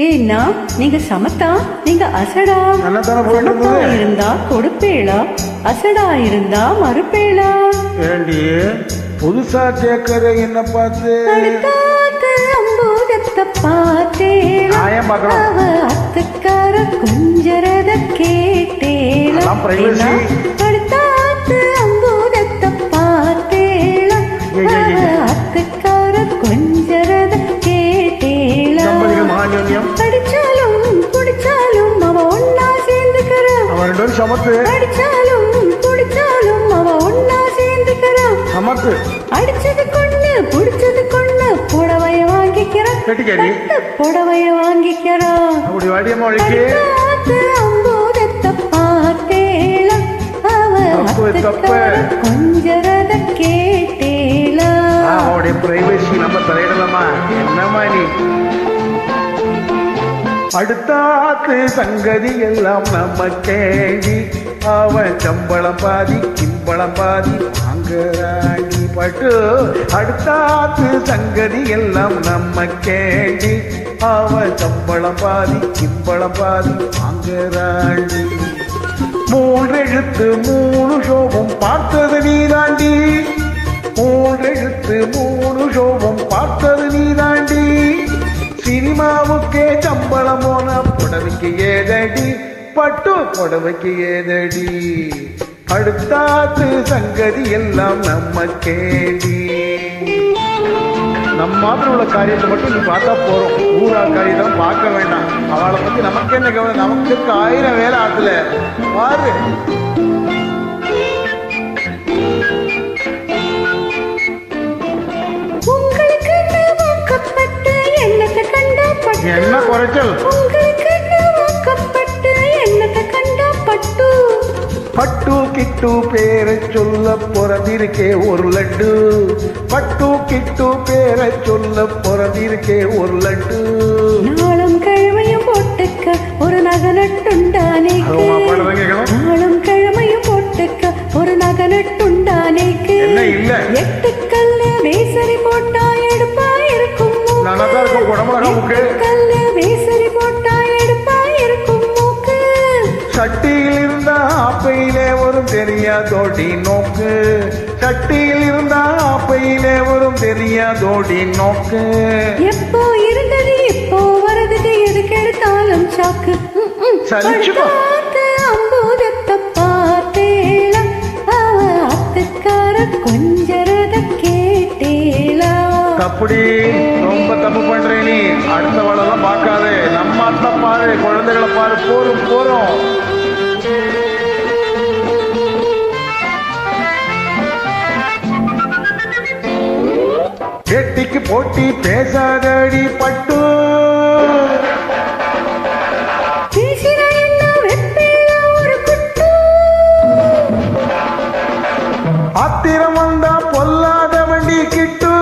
ஏன்னா நீங்க சமத்தா, நீங்க அசடா. சமத்தா இருந்தா கொடுப்பேளா, அசடா இருந்தா மறுப்பேளா. ஏண்டி புதுசா கேட்கற என்ன பார்த்து? அம்பூதத்தை பார்த்தேளா, அவ அத்துக்கார குஞ்சரத கேட்டேளா. அடுத்தாத்து அம்பூதத்தை பார்த்தேளா, அவ அத்துக்கார குஞ்சரத கேட்டேளா. படிச்சாலும் குடிச்சாலும் அவ ஒன்னா சேர்ந்துக்கிறான். படிச்சாலும் குடிச்சாலும் அவ ஒன்னா சேர்ந்துக்கிறான். அடிச்சது கொண்டு புடிச்சது கொண்டு புடவைய வாங்கிக்கிறான். புடவைய வாங்கிக்கிறான். அம்பூதத்தை பார்த்தேளா, அவ அத்துக்கார குஞ்சரத கேட்டேளா. பிரைவசி நம்ம தலையிடலாமா? என்னமா நீ? அடுத்தாத்து சங்கதி எல்லாம் நம்ம கேடி. அவன் சம்பளம் பாதி கிம்பளம் பாதி வாங்குறாடி பட்டு. அடுத்தாத்து சங்கதி எல்லாம் நம்ம கேடி. அவன் சம்பளம் பாதி கிம்பளம் பாதி வாங்குறாடி. 3 எழுத்து 3 ஷோபம் பார்த்தது நீதாண்டி. 3 எழுத்து 3 ஷோபம் பார்த்தது நீதாண்டி. சினிமாவுக்கே சம்பளம் போன புடவைக்கு ஏதடி, பட்டு புடவைக்கு ஏதடி. அடுத்தாத்து சங்கதி எல்லாம் நம்ம கேடி. நம்ம மாதிரி உள்ள காரியத்தை மட்டும் நீ பார்த்தா போறோம். ஊரா காரியத்தை பார்க்க வேண்டாம். அவளை பத்தி நமக்கு என்ன கவலை? நமக்கு 1000 வேலை ஆத்துல பாரு. என்ன குறைச்சல்? பட்டு கிட்டு பேரை சொல்ல பிறந்திருக்கே ஒரு லட்டு. பட்டு கிட்டு பேரை சொல்ல பிறந்திருக்கே ஒரு லட்டு. நாளும் கிழமையும் போட்டுக்க ஒரு நகனட்டுண்டானே. நாளும் கிழமையும் போட்டுக்க ஒரு நகனட்டுண்டானேக்கு. 8 கல்லு வேசரி போட்டா எடுப்பா இருக்கும். கல்லு வேசரி போட்டா எடுப்பா இருக்கும் மூக்கு. சட்டியில் இருந்தா ஆப்பையிலே வரும் தெரியாதோடி நோக்கு. சட்டியில் இருந்தா ஆப்பையிலே வரும் தெரியாதோடி நோக்கு. எப்போ இருந்தது இப்போ வரதுக்கு எதுக்கு எடுத்தாலும் சாக்கு. அம்பூதத்தை பார்த்தேளா, அவ அத்துக்கார கொஞ்சரத கேட்டேளா. அப்படி ரொம்ப தப்பு பண்ற நீ. அடுத்த வாழெல்லாம் பார்க்காதே, நம்ம அத்தை பாரு, குழந்தைகளை பாரு. போரும் போறோம். கேட்டிக்கு போட்டி பேசாதடி பட்டு. ஆத்திரம் வந்தா பொல்லாத வண்டி கிட்டு.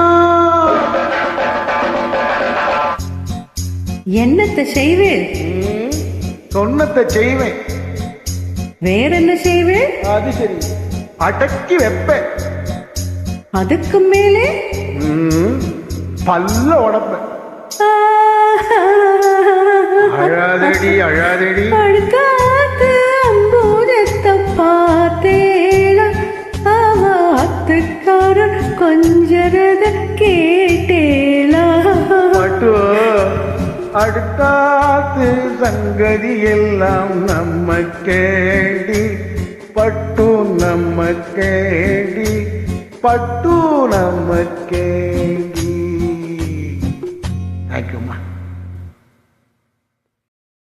என்னத்தை செய்வேன்? சொன்னத்தை செய்வேன். வேற என்ன செய்வேன்? அது சரி, அடக்கி வைப்பேன். அதுக்கு மேலே பல்ல உடப்பேன். அழாதடி அழாதடி. அடுத்தாத்து அம்பூதத்தை பார்த்தேளா, அவ அத்துக்கார கொஞ்சரத கேட்டேளா. பட்டு அடுத்தாத்து சங்கதி எல்லாம் நம்ம கேடி. பட்டு நம்ம கேடி, பட்டு நம்ம கேடி. தேங்க்யூம்மா.